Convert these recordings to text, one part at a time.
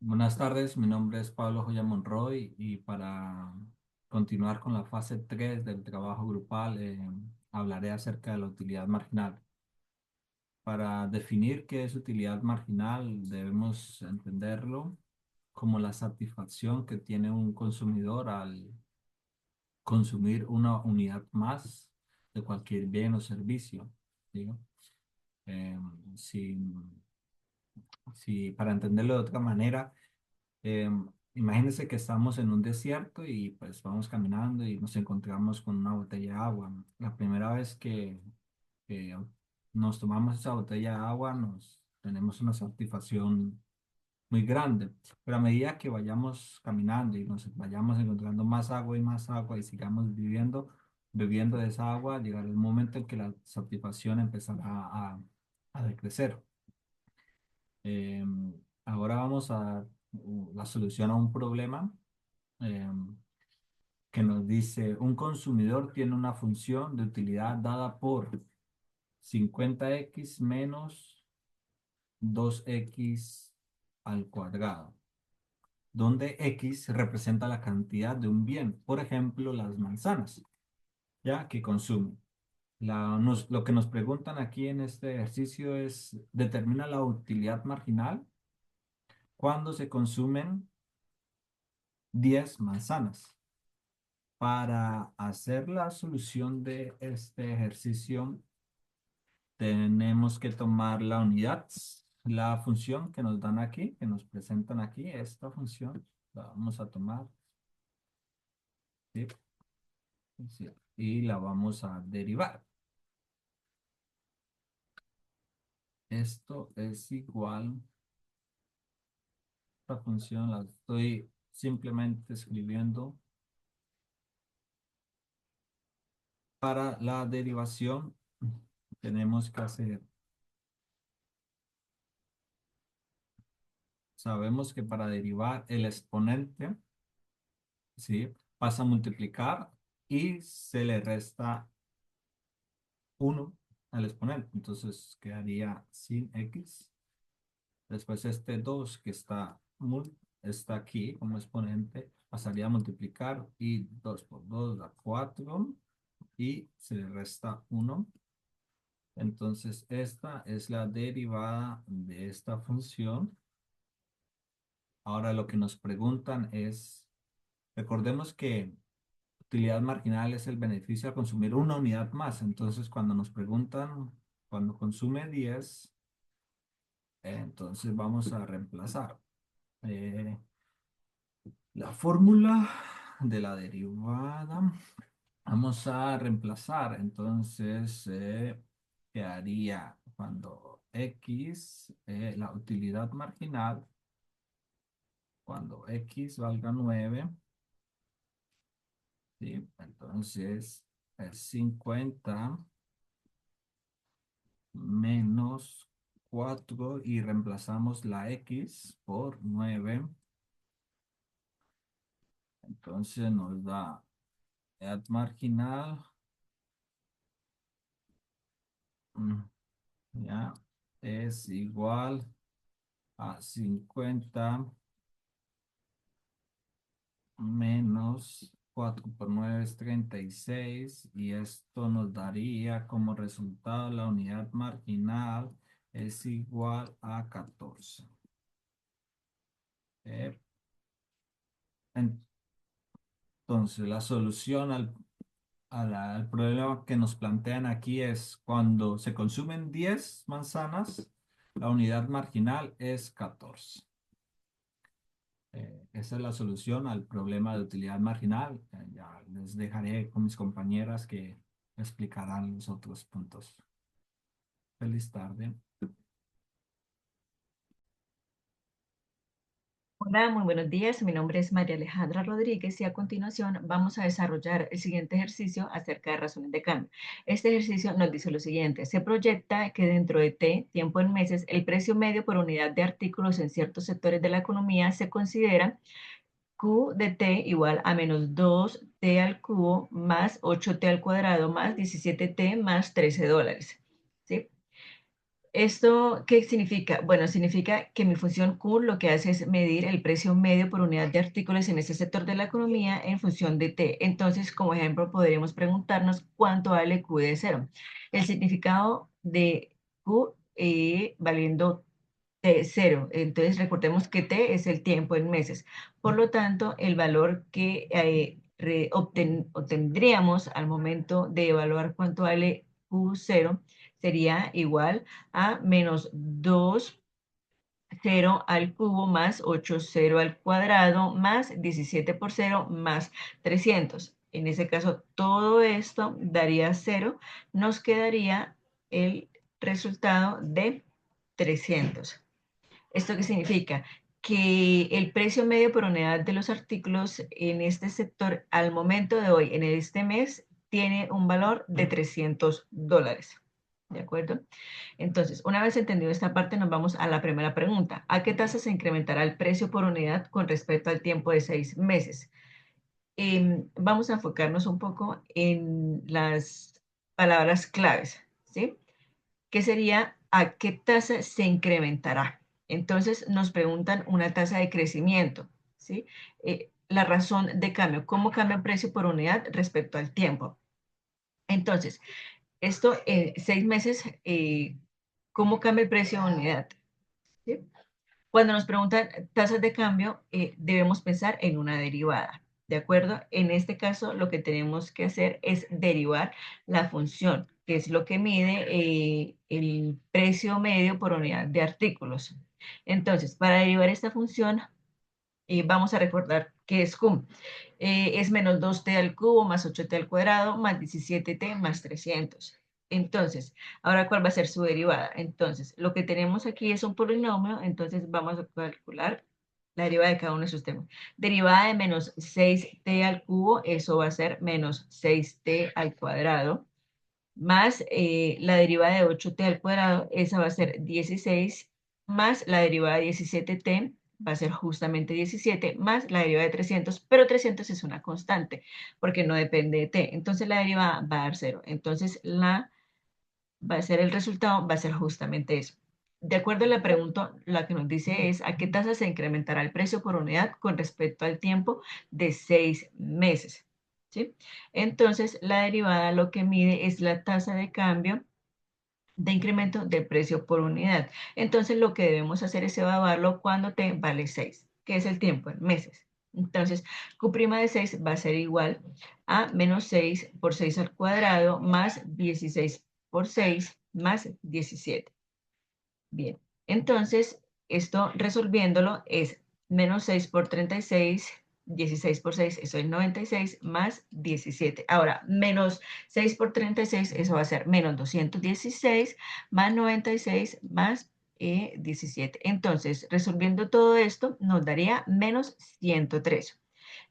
Buenas tardes, mi nombre es Pablo Joya Monroy y para continuar con la fase 3 del trabajo grupal hablaré acerca de la utilidad marginal. Para definir qué es utilidad marginal debemos entenderlo como la satisfacción que tiene un consumidor al consumir una unidad más de cualquier bien o servicio. ¿Sí? Eh, si, para entenderlo de otra manera, imagínense que estamos en un desierto y pues vamos caminando y nos encontramos con una botella de agua. La primera vez que nos tomamos esa botella de agua, nos tenemos una satisfacción muy grande. Pero a medida que vayamos caminando y nos vayamos encontrando más agua y sigamos bebiendo de esa agua, llegará el momento en que la satisfacción empezará a decrecer. Ahora vamos a dar la solución a un problema em, que nos dice, un consumidor tiene una función de utilidad dada por 50x menos 2x al cuadrado, donde x representa la cantidad de un bien, por ejemplo, las manzanas, ya que consume. Lo que nos preguntan aquí en este ejercicio es, determina la utilidad marginal cuando se consumen 10 manzanas. Para hacer la solución de este ejercicio, tenemos que tomar la unidad, la función que nos dan aquí, que nos presentan aquí, esta función, la vamos a tomar, ¿sí? Sí, y la vamos a derivar. Esto es igual, esta función la estoy simplemente escribiendo para la derivación. Tenemos que hacer, sabemos que para derivar el exponente, ¿sí? Pasa a multiplicar y se le resta uno al exponente. Entonces quedaría sin x. Después este 2 que está aquí como exponente pasaría a multiplicar y 2 por 2 da 4 y se le resta uno. Entonces esta es la derivada de esta función. Ahora lo que nos preguntan es, recordemos que utilidad marginal es el beneficio a consumir una unidad más. Entonces, cuando nos preguntan, cuando consume 10, entonces vamos a reemplazar eh, la fórmula de la derivada. Vamos a reemplazar. Entonces, quedaría cuando x, la utilidad marginal, cuando x valga 9, ¿sí? Entonces, es 50 menos 4 y reemplazamos la x por 9. Entonces nos da edad marginal, mm, ya, es igual a 50 menos 4 por 9 es 36 y esto nos daría como resultado la unidad marginal es igual a 14. Eh, Entonces, la solución al problema que nos plantean aquí es cuando se consumen 10 manzanas, la unidad marginal es 14. Esa es la solución al problema de utilidad marginal. Ya les dejaré con mis compañeras que explicarán los otros puntos. Feliz tarde. Hola, muy buenos días. Mi nombre es María Alejandra Rodríguez y a continuación vamos a desarrollar el siguiente ejercicio acerca de razones de cambio. Este ejercicio nos dice lo siguiente: se proyecta que dentro de T, tiempo en meses, el precio medio por unidad de artículos en ciertos sectores de la economía se considera Q de T igual a menos 2T al cubo más 8T al cuadrado más 17T más $13. ¿Sí? ¿Esto qué significa? Bueno, significa que mi función Q lo que hace es medir el precio medio por unidad de artículos en ese sector de la economía en función de T. Entonces, como ejemplo, podríamos preguntarnos cuánto vale Q de cero. El significado de Q valiendo T cero. Entonces, recordemos que T es el tiempo en meses. Por lo tanto, el valor que obtendríamos al momento de evaluar cuánto vale Q cero sería igual a menos 2 0 al cubo más 8 0 al cuadrado más 17 por cero más 300. En ese caso, todo esto daría cero. Nos quedaría el resultado de 300. ¿Esto qué significa? Que el precio medio por unidad de los artículos en este sector al momento de hoy, en este mes, tiene un valor de $300. ¿De acuerdo? Entonces, una vez entendido esta parte, nos vamos a la primera pregunta. ¿A qué tasa se incrementará el precio por unidad con respecto al tiempo de 6 meses? Vamos a enfocarnos un poco en las palabras claves, ¿sí? ¿Qué sería a qué tasa se incrementará? Entonces nos preguntan una tasa de crecimiento, ¿sí? La razón de cambio, ¿cómo cambia el precio por unidad respecto al tiempo? Entonces, esto en 6 meses, ¿cómo cambia el precio de unidad? ¿Sí? Cuando nos preguntan tasas de cambio, debemos pensar en una derivada, ¿de acuerdo? En este caso, lo que tenemos que hacer es derivar la función, que es lo que mide el precio medio por unidad de artículos. Entonces, para derivar esta función, vamos a recordar que es cum. Es menos 2t al cubo más 8t al cuadrado más 17t más 300. Entonces, ahora, ¿cuál va a ser su derivada? Entonces, lo que tenemos aquí es un polinomio, entonces vamos a calcular la derivada de cada uno de sus temas. Derivada de menos 6t al cubo, eso va a ser menos 6t al cuadrado, más la derivada de 8t al cuadrado, esa va a ser 16, más la derivada de 17t, va a ser justamente 17, más la derivada de 300, pero 300 es una constante, porque no depende de t, entonces la derivada va a dar 0, entonces va a ser el resultado, va a ser justamente eso. De acuerdo a la pregunta, la que nos dice es a qué tasa se incrementará el precio por unidad con respecto al tiempo de 6 meses. ¿Sí? Entonces, la derivada lo que mide es la tasa de cambio de incremento del precio por unidad. Entonces, lo que debemos hacer es evaluarlo cuando t vale 6, que es el tiempo en meses. Entonces, Q' de 6 va a ser igual a menos 6 por 6 al cuadrado más 16 por 6 más 17. Bien, entonces esto resolviéndolo es menos 6 por 36, 16 por 6, eso es 96 más 17. Ahora, menos 6 por 36, eso va a ser menos 216 más 96 más 17. Entonces, resolviendo todo esto, nos daría menos 103.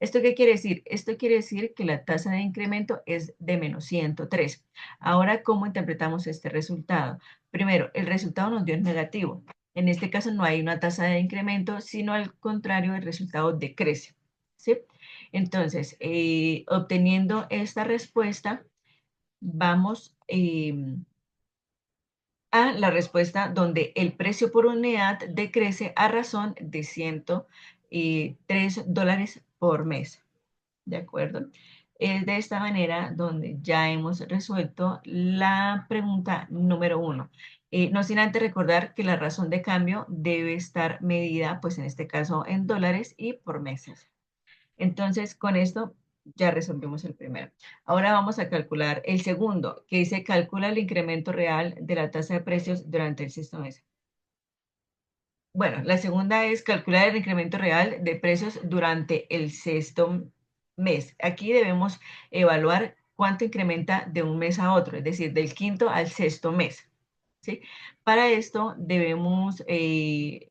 ¿Esto qué quiere decir? Esto quiere decir que la tasa de incremento es de menos 103. Ahora, ¿cómo interpretamos este resultado? Primero, el resultado nos dio es negativo. En este caso no hay una tasa de incremento, sino al contrario, el resultado decrece. ¿Sí? Entonces, obteniendo esta respuesta, vamos a la respuesta donde el precio por unidad decrece a razón de $103 por mes. ¿De acuerdo? Es de esta manera donde ya hemos resuelto la pregunta número uno. No sin antes recordar que la razón de cambio debe estar medida, pues en este caso, en dólares y por meses. Entonces, con esto ya resolvimos el primero. Ahora vamos a calcular el segundo, que dice calcula el incremento real de la tasa de precios durante el sexto mes. Bueno, la segunda es calcular el incremento real de precios durante el sexto mes. Aquí debemos evaluar cuánto incrementa de un mes a otro, es decir, del quinto al sexto mes. ¿Sí? Para esto debemos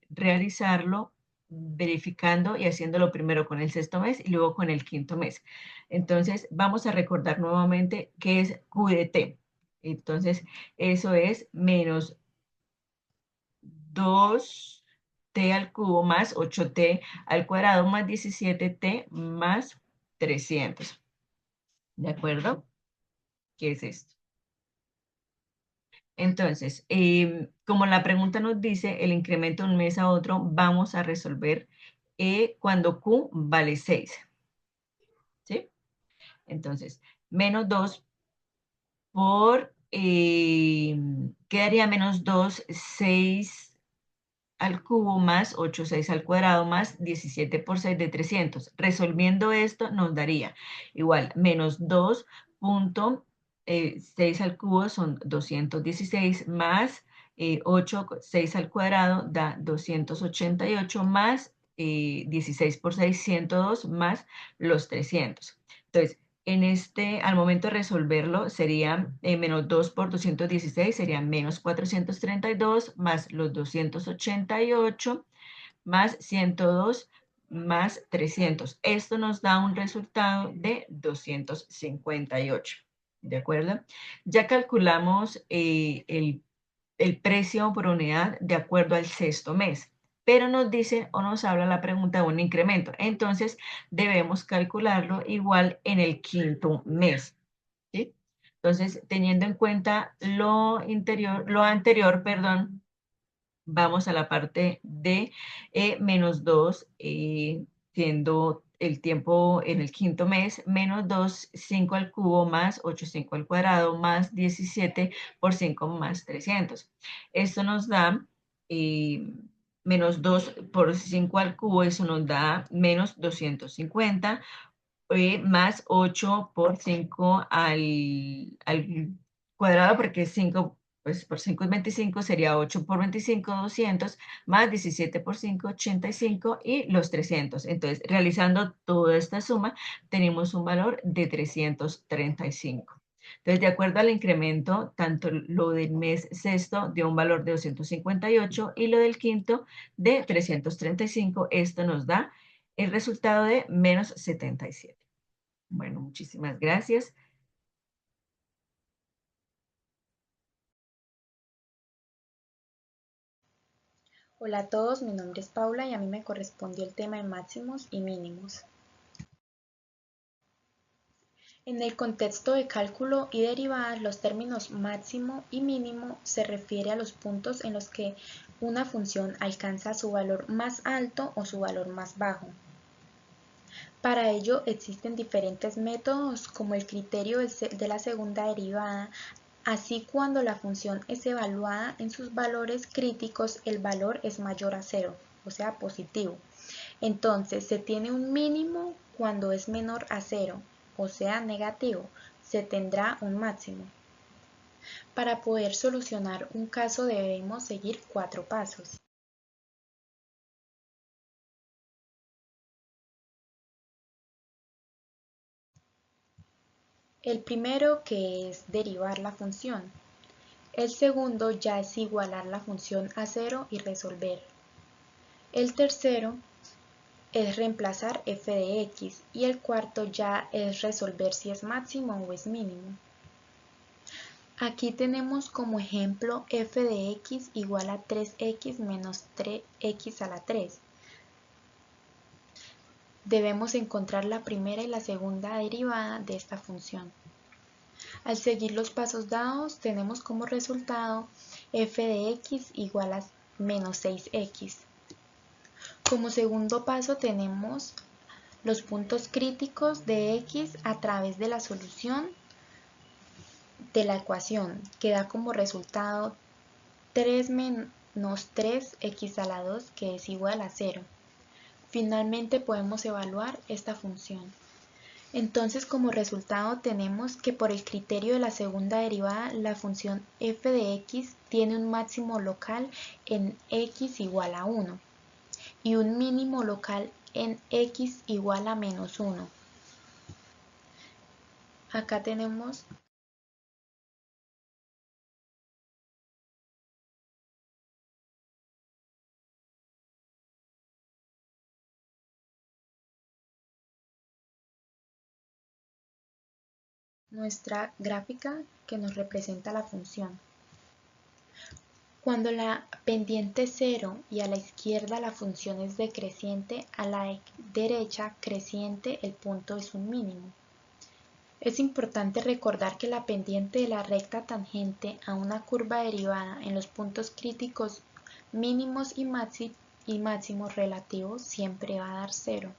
realizarlo verificando y haciéndolo primero con el sexto mes y luego con el quinto mes. Entonces, vamos a recordar nuevamente qué es QDT. Entonces, eso es menos 2t al cubo más 8t al cuadrado más 17t más 300. ¿De acuerdo? ¿Qué es esto? Entonces, como la pregunta nos dice el incremento de un mes a otro, vamos a resolver cuando Q vale 6, ¿sí? Entonces, menos 2 por, quedaría menos 2 6 al cubo más 8 6 al cuadrado más 17 por 6 de 300. Resolviendo esto nos daría igual menos 2 punto 6 al cubo son 216 más 8 6 al cuadrado da 288 más 16 por 6 102 más los 300. Entonces, al momento de resolverlo, sería menos 2 por 216, sería menos 432, más los 288, más 102, más 300. Esto nos da un resultado de 258. ¿De acuerdo? Ya calculamos el precio por unidad de acuerdo al sexto mes, pero nos dice o nos habla la pregunta de un incremento. Entonces, debemos calcularlo igual en el quinto mes, ¿sí? Entonces, teniendo en cuenta lo anterior, perdón, vamos a la parte de menos 2, siendo el tiempo en el quinto mes, menos 2 5 al cubo más 8 5 al cuadrado más 17 por 5 más 300. Esto nos da eh, menos 2 por 5 al cubo, eso nos da menos 250 más 8 por 5 al cuadrado, porque 5 pues por 5 es 25, sería 8 por 25, 200, más 17 por 5, 85 y los 300. Entonces, realizando toda esta suma, tenemos un valor de 335. Entonces, de acuerdo al incremento, tanto lo del mes sexto dio un valor de 258 y lo del quinto de 335. Esto nos da el resultado de menos 77. Bueno, muchísimas gracias. Hola a todos, mi nombre es Paula y a mí me correspondió el tema de máximos y mínimos. En el contexto de cálculo y derivadas, los términos máximo y mínimo se refiere a los puntos en los que una función alcanza su valor más alto o su valor más bajo. Para ello existen diferentes métodos como el criterio de la segunda derivada. Así, cuando la función es evaluada en sus valores críticos, el valor es mayor a cero, o sea, positivo. Entonces, se tiene un mínimo cuando es menor a cero, o sea, negativo. Se tendrá un máximo. Para poder solucionar un caso debemos seguir 4 pasos. El primero, que es derivar la función. El segundo ya es igualar la función a cero y resolver. El tercero es reemplazar f de x y el cuarto ya es resolver si es máximo o es mínimo. Aquí tenemos como ejemplo f de x igual a 3x menos 3x a la 3. Debemos encontrar la primera y la segunda derivada de esta función. Al seguir los pasos dados, tenemos como resultado f de x igual a menos 6x. Como segundo paso tenemos los puntos críticos de x a través de la solución de la ecuación, que da como resultado 3 menos 3x a la 2, que es igual a 0. Finalmente podemos evaluar esta función. Entonces, como resultado tenemos que por el criterio de la segunda derivada, la función f de x tiene un máximo local en x igual a 1 y un mínimo local en x igual a menos 1. Acá tenemos nuestra gráfica que nos representa la función. Cuando la pendiente es 0 y a la izquierda la función es decreciente, a la derecha creciente el punto es un mínimo. Es importante recordar que la pendiente de la recta tangente a una curva derivada en los puntos críticos mínimos y máximos relativos siempre va a dar 0.